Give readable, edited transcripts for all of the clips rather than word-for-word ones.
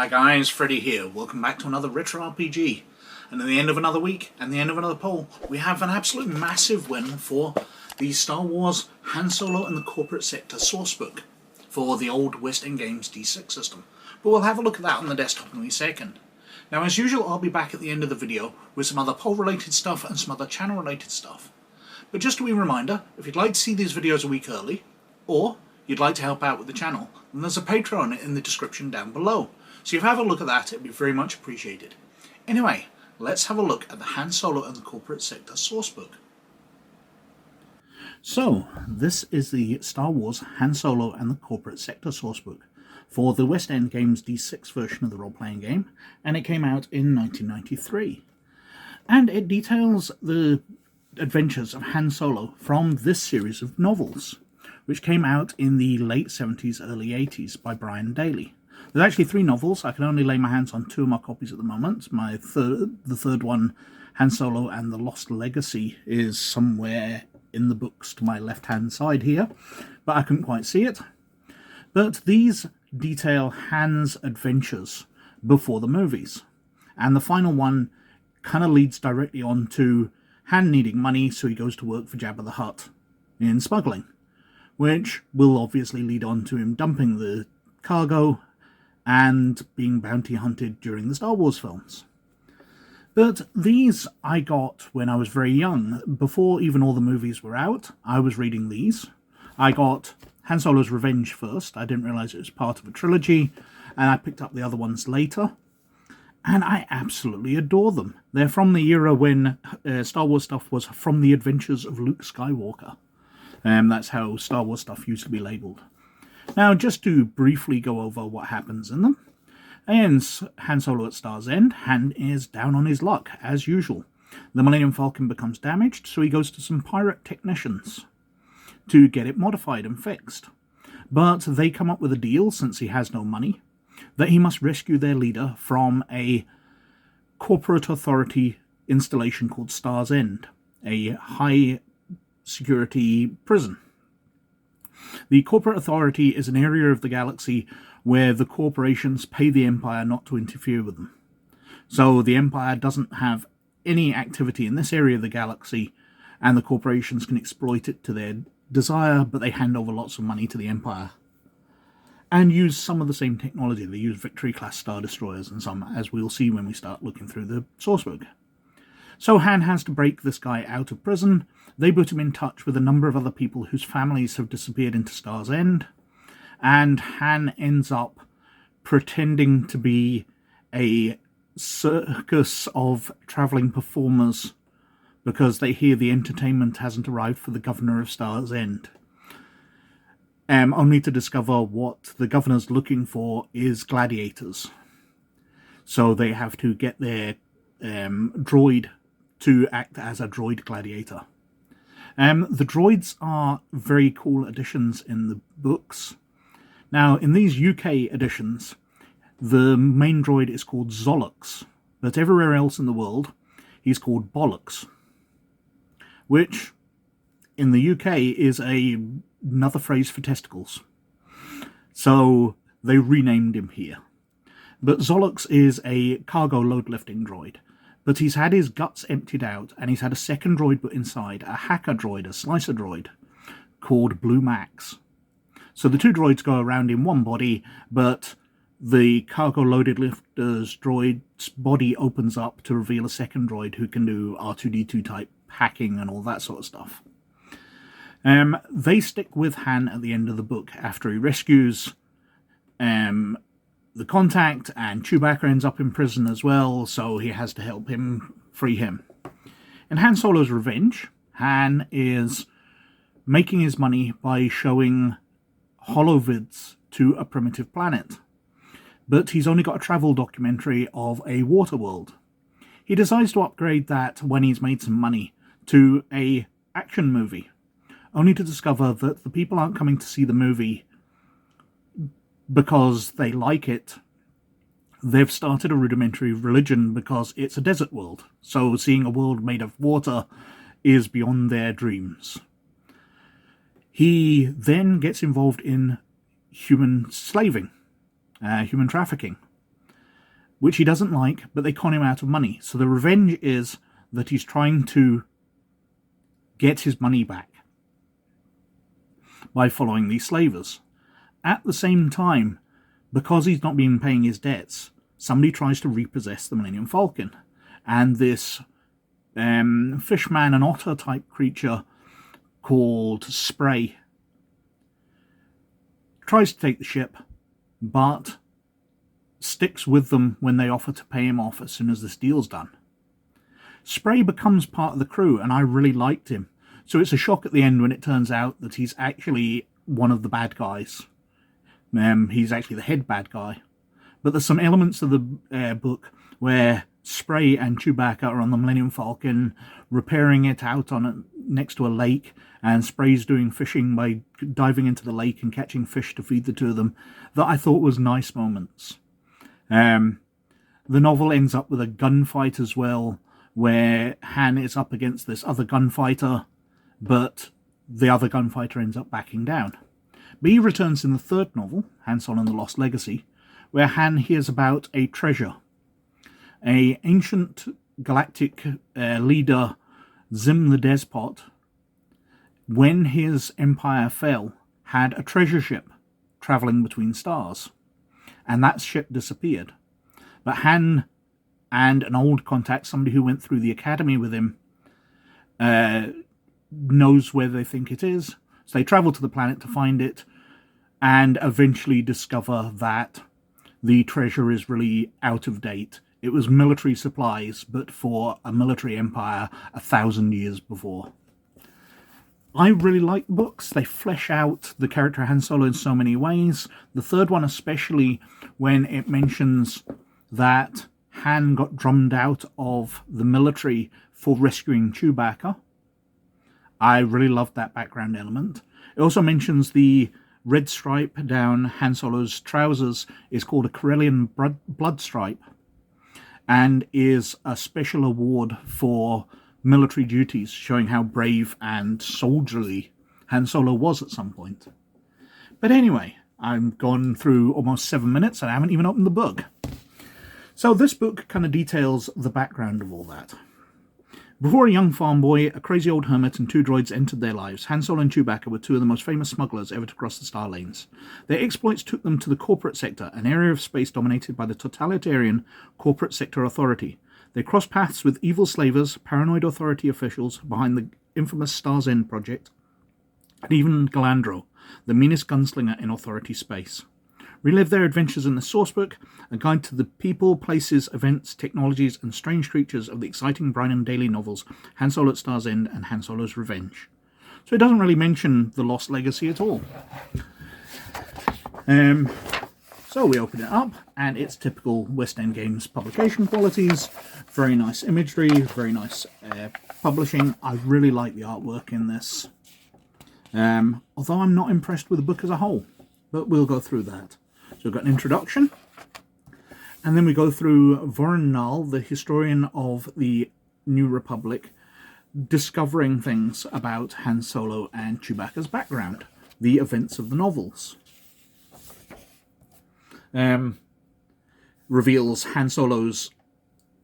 Hi guys, Freddy here. Welcome back to another Retro RPG. And at the end of another week, and the end of another poll, we have an absolute massive win for the Star Wars Han Solo and the Corporate Sector Sourcebook for the old West End Games D6 system. But we'll have a look at that on the desktop in a second. Now, as usual, I'll be back at the end of the video with some other poll-related stuff and some other channel-related stuff. But just a wee reminder, if you'd like to see these videos a week early, or you'd like to help out with the channel, then there's a Patreon in the description down below. So if you have a look at that, it'd be very much appreciated. Anyway, let's have a look at the Han Solo and the Corporate Sector Sourcebook. So, this is the Star Wars Han Solo and the Corporate Sector Sourcebook for the West End Games D6 version of the role-playing game, and it came out in 1993. And it details the adventures of Han Solo from this series of novels, which came out in the late 70s, early 80s by Brian Daley. There's actually 3 novels. I can only lay my hands on 2 of my copies at the moment. The third one, Han Solo and the Lost Legacy, is somewhere in the books to my left-hand side here, but I couldn't quite see it. But these detail Han's adventures before the movies. And the final one kind of leads directly on to Han needing money, so he goes to work for Jabba the Hutt in smuggling, which will obviously lead on to him dumping the cargo and being bounty hunted during the Star Wars films. But these I got when I was very young. Before even all the movies were out, I was reading these. I got Han Solo's Revenge first. I didn't realise it was part of a trilogy, and I picked up the other ones later. And I absolutely adore them. They're from the era when Star Wars stuff was from the adventures of Luke Skywalker. That's how Star Wars stuff used to be labelled. Now, just to briefly go over what happens in them. In Han Solo at Star's End, Han is down on his luck, as usual. The Millennium Falcon becomes damaged, so he goes to some pirate technicians to get it modified and fixed. But they come up with a deal, since he has no money, that he must rescue their leader from a corporate authority installation called Star's End, a high-security prison. The corporate authority is an area of the galaxy where the corporations pay the Empire not to interfere with them. So the Empire doesn't have any activity in this area of the galaxy, and the corporations can exploit it to their desire, but they hand over lots of money to the Empire. And use some of the same technology. They use Victory-class Star Destroyers and some, as we'll see when we start looking through the sourcebook. So Han has to break this guy out of prison. They put him in touch with a number of other people whose families have disappeared into Star's End, and Han ends up pretending to be a circus of travelling performers because they hear the entertainment hasn't arrived for the governor of Star's End. Only to discover what the governor's looking for is gladiators. So they have to get their droid to act as a droid gladiator. The droids are very cool additions in the books. Now, in these UK editions, the main droid is called Zollux, but everywhere else in the world, he's called Bollocks, which, in the UK, is another phrase for testicles. So, they renamed him here. But Zollux is a cargo load-lifting droid, but he's had his guts emptied out, and he's had a second droid put inside, a hacker droid, a slicer droid, called Blue Max. So the 2 droids go around in one body, but the cargo loaded lifter's droid's body opens up to reveal a second droid who can do R2-D2 type hacking and all that sort of stuff. They stick with Han at the end of the book after he rescues the contact, and Chewbacca ends up in prison as well, so he has to help him free him. In Han Solo's Revenge, Han is making his money by showing holovids to a primitive planet, but he's only got a travel documentary of a water world. He decides to upgrade that when he's made some money to a action movie, only to discover that the people aren't coming to see the movie because they like it. They've started a rudimentary religion because it's a desert world, so seeing a world made of water is beyond their dreams. He then gets involved in human slaving, human trafficking, which he doesn't like, but they con him out of money. So the revenge is that he's trying to get his money back by following these slavers. At the same time, because he's not been paying his debts, somebody tries to repossess the Millennium Falcon. And this fishman and otter type creature called Spray tries to take the ship, but sticks with them when they offer to pay him off as soon as this deal's done. Spray becomes part of the crew, and I really liked him. So it's a shock at the end when it turns out that he's actually one of the bad guys. He's actually the head bad guy. But there's some elements of the book where Spray and Chewbacca are on the Millennium Falcon, repairing it out on next to a lake, and Spray's doing fishing by diving into the lake and catching fish to feed the two of them, that I thought was nice moments. The novel ends up with a gunfight as well, where Han is up against this other gunfighter, but the other gunfighter ends up backing down. But he returns in the third novel, Han Solo and the Lost Legacy, where Han hears about a treasure. An ancient galactic leader, Zim the Despot, when his empire fell, had a treasure ship travelling between stars. And that ship disappeared. But Han and an old contact, somebody who went through the academy with him, knows where they think it is. So they travel to the planet to find it, and eventually discover that the treasure is really out of date. It was military supplies, but for a military empire 1,000 years before. I really like the books. They flesh out the character Han Solo in so many ways. The third one especially, when it mentions that Han got drummed out of the military for rescuing Chewbacca. I really loved that background element. It also mentions the red stripe down Han Solo's trousers is called a Corellian blood stripe, and is a special award for military duties, showing how brave and soldierly Han Solo was at some point. But anyway, I've gone through almost 7 minutes and I haven't even opened the book. So this book kind of details the background of all that. Before a young farm boy, a crazy old hermit, and two droids entered their lives, Han Solo and Chewbacca were two of the most famous smugglers ever to cross the star lanes. Their exploits took them to the corporate sector, an area of space dominated by the totalitarian corporate sector authority. They crossed paths with evil slavers, paranoid authority officials behind the infamous Star's End project, and even Galandro, the meanest gunslinger in authority space. Relive their adventures in the Sourcebook, a guide to the people, places, events, technologies, and strange creatures of the exciting Brynham daily novels Han Solo at Star's End and Han Solo's Revenge. So it doesn't really mention the Lost Legacy at all. So we open it up, and it's typical West End Games publication qualities. Very nice imagery, very nice publishing. I really like the artwork in this. Although I'm not impressed with the book as a whole, but we'll go through that. So we've got an introduction, and then we go through Voron Nal, the historian of the New Republic, discovering things about Han Solo and Chewbacca's background, the events of the novels. Reveals Han Solo's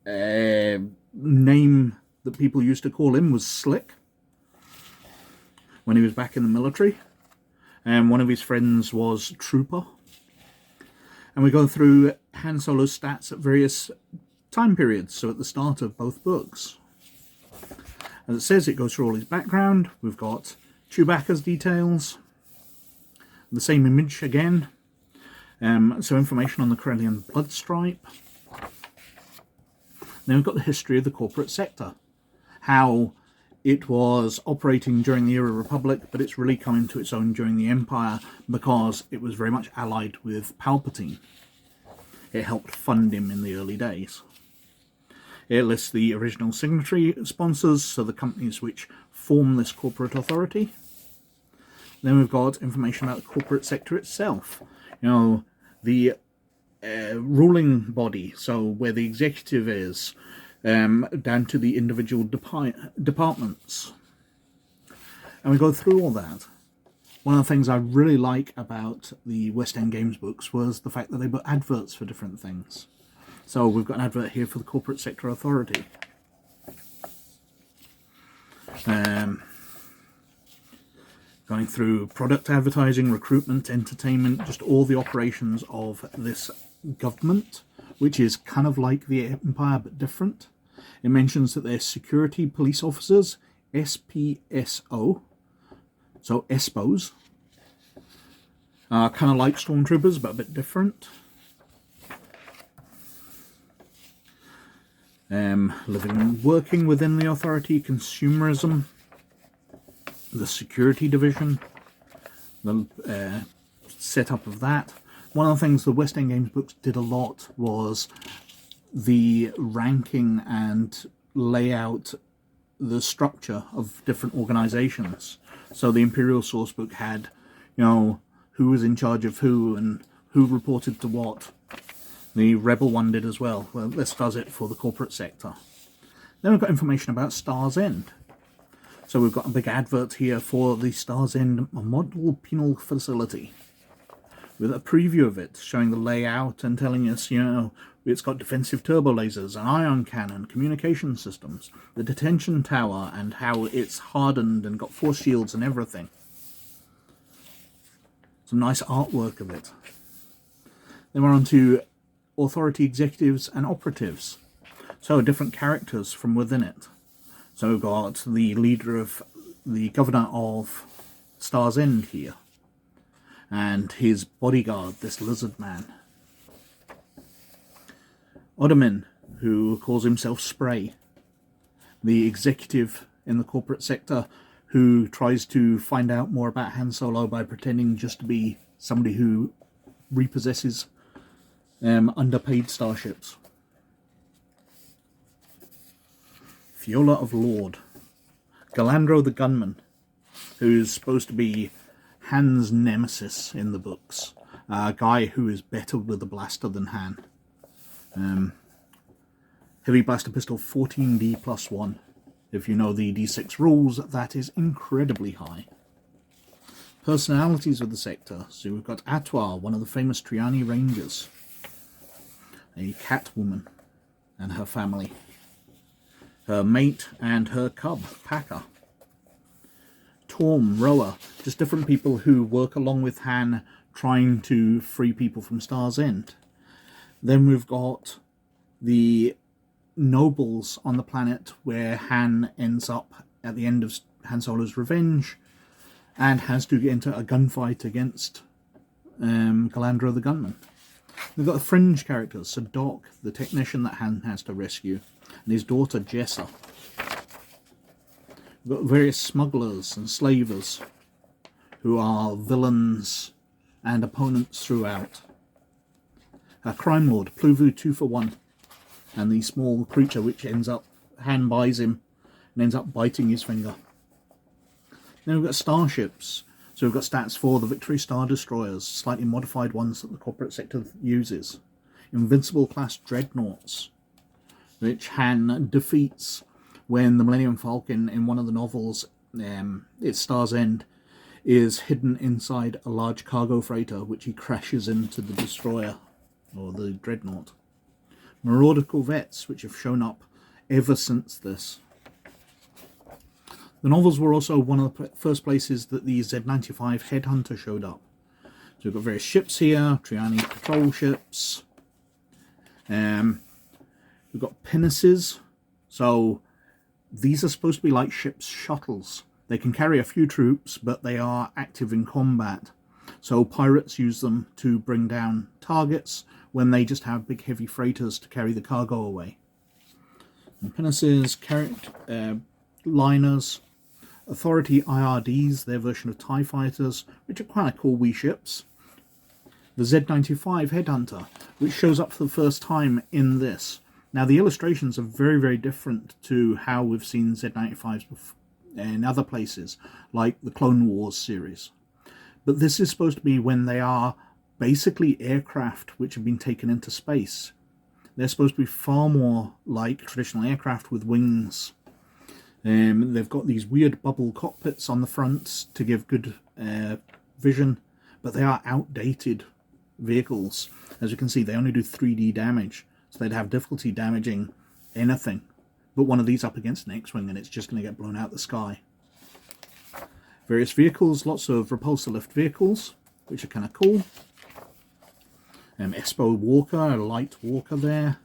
name that people used to call him was Slick when he was back in the military. And one of his friends was Trooper. And we go through Han Solo's stats at various time periods, so at the start of both books. As it says, it goes through all his background. We've got Chewbacca's details, the same image again. So information on the Corellian blood stripe. Then we've got the history of the corporate sector, how it was operating during the era Republic, but it's really come into its own during the Empire because it was very much allied with Palpatine. It helped fund him in the early days. It lists the original signatory sponsors, so the companies which form this corporate authority. Then we've got information about the corporate sector itself. You know, the ruling body, so where the executive is, down to the individual departments. And we go through all that. One of the things I really like about the West End Games books was the fact that they put adverts for different things. So we've got an advert here for the Corporate Sector Authority. Going through product advertising, recruitment, entertainment, just all the operations of this government, which is kind of like the Empire but different. It mentions that they're security police officers, SPSO, so ESPOs, kind of like stormtroopers but a bit different. Living and working within the authority, consumerism, the security division, the setup of that. One of the things the West End Games books did a lot was the ranking and layout, the structure of different organizations. So the Imperial Sourcebook had, you know, who was in charge of who and who reported to what. The Rebel one did as well. Well, this does it for the corporate sector. Then we've got information about Star's End. So we've got a big advert here for the Star's End model penal facility, with a preview of it, showing the layout and telling us, you know, it's got defensive turbo lasers, an ion cannon, communication systems, the detention tower, and how it's hardened and got force shields and everything. Some nice artwork of it. Then we're on to authority executives and operatives. So different characters from within it. So we've got the leader of the governor of Star's End here, and his bodyguard, this lizard man. Ottoman, who calls himself Spray, the executive in the corporate sector who tries to find out more about Han Solo by pretending just to be somebody who repossesses underpaid starships. Fiola of Lord. Galandro the gunman, who's supposed to be Han's nemesis in the books. A guy who is better with a blaster than Han. Heavy blaster pistol 14D plus 1. If you know the D6 rules, that is incredibly high. Personalities of the sector. So we've got Atwar, one of the famous Triani Rangers. A cat woman and her family. Her mate and her cub, Packer. Torm, Roa, just different people who work along with Han trying to free people from Star's End. Then we've got the nobles on the planet where Han ends up at the end of Han Solo's revenge and has to get into a gunfight against Galandro the gunman. We've got the fringe characters, so Doc, the technician that Han has to rescue, and his daughter Jessa. We've got various smugglers and slavers who are villains and opponents throughout. A crime lord, Pluvu 2-for-1, and the small creature which ends up, Han buys him and ends up biting his finger. Then we've got starships. So we've got stats for the Victory Star Destroyers, slightly modified ones that the corporate sector uses. Invincible class dreadnoughts, which Han defeats when the Millennium Falcon in one of the novels, it's Star's End, is hidden inside a large cargo freighter which he crashes into the destroyer, or the dreadnought. Marauder corvettes, which have shown up ever since this. The novels were also one of the first places that the Z-95 Headhunter showed up. So we've got various ships here, Triani patrol ships. We've got pinnaces. So these are supposed to be like ship's shuttles. They can carry a few troops, but they are active in combat. So pirates use them to bring down targets when they just have big heavy freighters to carry the cargo away. And pinnaces, liners, Authority IRDs, their version of TIE fighters, which are kind of cool wee ships. The Z-95 Headhunter, which shows up for the first time in this. Now the illustrations are very, very different to how we've seen Z-95s in other places, like the Clone Wars series. But this is supposed to be when they are basically aircraft which have been taken into space. They're supposed to be far more like traditional aircraft with wings. They've got these weird bubble cockpits on the front to give good vision, but they are outdated vehicles. As you can see, they only do 3D damage. So they'd have difficulty damaging anything. Put one of these up against an X-Wing and it's just going to get blown out the sky. Various vehicles, lots of repulsor lift vehicles, which are kind of cool. Espo Walker, a light walker there.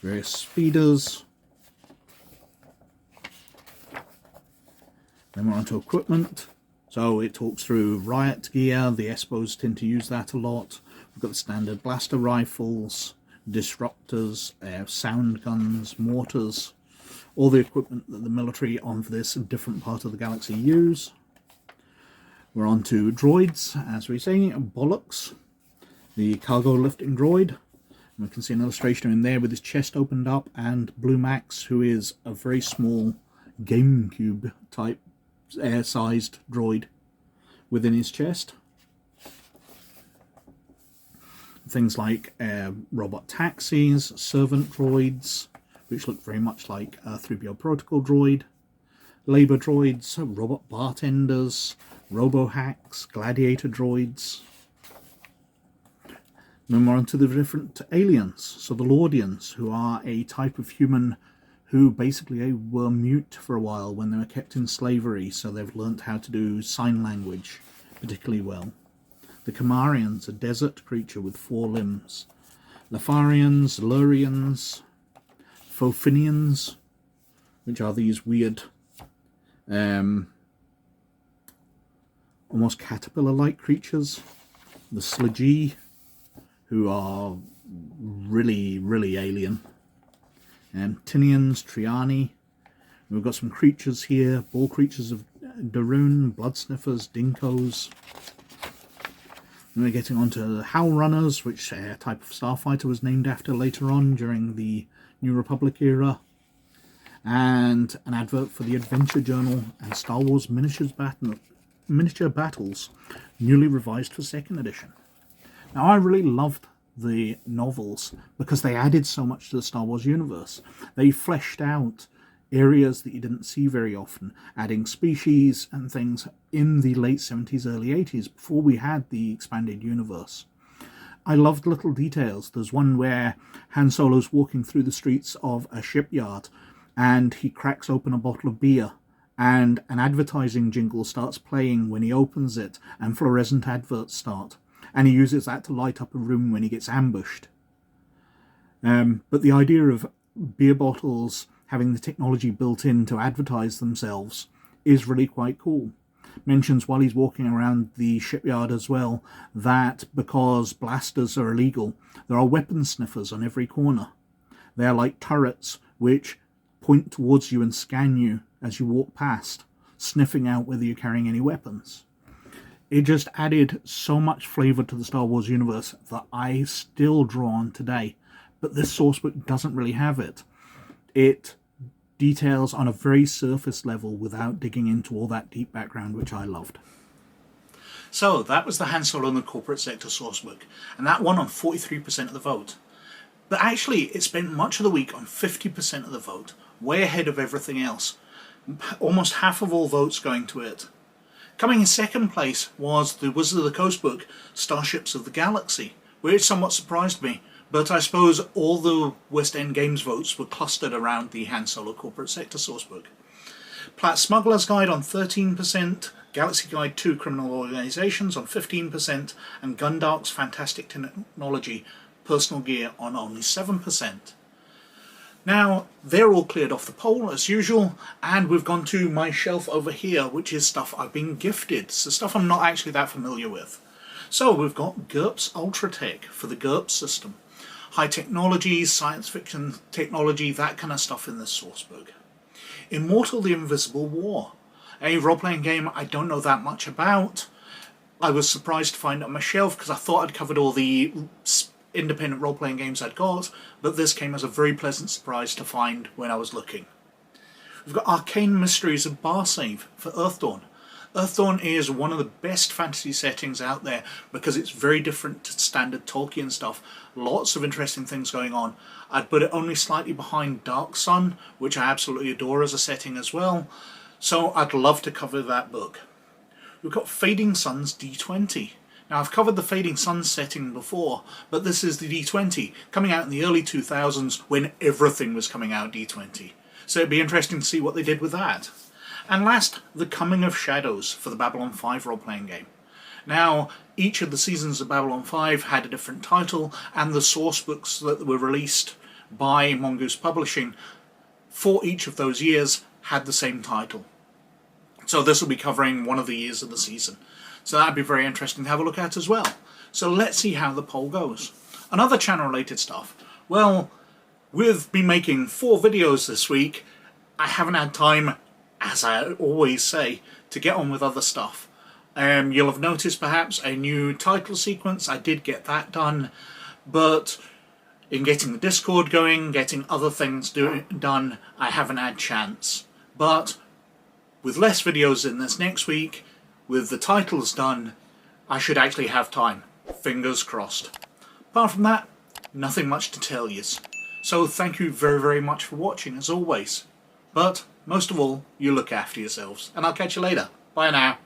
Various speeders. Then we're on to equipment. So it talks through riot gear. The Espos tend to use that a lot. We've got the standard blaster rifles, disruptors, sound guns, mortars, all the equipment that the military on this different part of the galaxy use. We're on to droids, as we say, Bollocks, the cargo lifting droid. And we can see an illustration in there with his chest opened up, and Blue Max, who is a very small GameCube type sized droid within his chest. Things like robot taxis, servant droids, which look very much like a 3PO protocol droid, labor droids, robot bartenders, robo-hacks, gladiator droids. Then we're on to the different aliens, so the Lordians, who are a type of human who basically were mute for a while when they were kept in slavery, so they've learnt how to do sign language particularly well. The Kamarians, a desert creature with 4 limbs. Lefarians, Lurians, Fofinians, which are these weird, almost caterpillar-like creatures. The Sludgy, who are really, really alien. Tinians, Triani. We've got some creatures here, ball creatures of Darun, blood sniffers, Dinkos. And we're getting onto the Howl Runners, which a type of starfighter was named after later on during the New Republic era. And an advert for the Adventure Journal and Star Wars Miniature Battles, newly revised for 2nd edition. Now, I really loved the novels because they added so much to the Star Wars universe. They fleshed out areas that you didn't see very often, adding species and things in the late 70s, early 80s, before we had the expanded universe. I loved little details. There's one where Han Solo's walking through the streets of a shipyard and he cracks open a bottle of beer and an advertising jingle starts playing when he opens it and fluorescent adverts start. And he uses that to light up a room when he gets ambushed. But the idea of beer bottles having the technology built in to advertise themselves is really quite cool. Mentions while he's walking around the shipyard as well that because blasters are illegal, there are weapon sniffers on every corner. They are like turrets which point towards you and scan you as you walk past, sniffing out whether you're carrying any weapons. It just added so much flavour to the Star Wars universe that I still draw on today. But this sourcebook doesn't really have it. It details on a very surface level without digging into all that deep background, which I loved. So that was the Han Solo and the Corporate Sector sourcebook, and that won on 43% of the vote. But actually, it spent much of the week on 50% of the vote, way ahead of everything else. Almost half of all votes going to it. Coming in second place was the Wizard of the Coast book, Starships of the Galaxy, which somewhat surprised me, but I suppose all the West End Games votes were clustered around the Han Solo Corporate Sector sourcebook. Platt's Smuggler's Guide on 13%, Galaxy Guide 2 Criminal Organizations on 15%, and Gundark's Fantastic Technology Personal Gear on only 7%. Now, they're all cleared off the poll, as usual, and we've gone to my shelf over here, which is stuff I've been gifted, so stuff I'm not actually that familiar with. So, we've got GURPS Ultratech for the GURPS system. High technology, science fiction technology, that kind of stuff in this sourcebook. Immortal the Invisible War, a role-playing game I don't know that much about. I was surprised to find it on my shelf because I thought I'd covered all the independent role-playing games I'd got, but this came as a very pleasant surprise to find when I was looking. We've got Arcane Mysteries of Barsave for Earthdawn. Earthdawn is one of the best fantasy settings out there because it's very different to standard Tolkien stuff. Lots of interesting things going on. I'd put it only slightly behind Dark Sun, which I absolutely adore as a setting as well, so I'd love to cover that book. We've got Fading Suns D20. Now, I've covered the Fading Sun setting before, but this is the D20, coming out in the early 2000s when everything was coming out D20. So it'd be interesting to see what they did with that. And last, The Coming of Shadows for the Babylon 5 role-playing game. Now, each of the seasons of Babylon 5 had a different title, and the source books that were released by Mongoose Publishing for each of those years had the same title. So this will be covering one of the years of the season. So that'd be very interesting to have a look at as well. So let's see how the poll goes. Another channel-related stuff. Well, we've been making 4 videos this week. I haven't had time, as I always say, to get on with other stuff. You'll have noticed perhaps a new title sequence. I did get that done, but in getting the Discord going, getting other things done, I haven't had chance. But with less videos in this next week, with the titles done, I should actually have time. Fingers crossed. Apart from that, nothing much to tell you. So thank you very, very much for watching, as always. But most of all, you look after yourselves. And I'll catch you later. Bye now.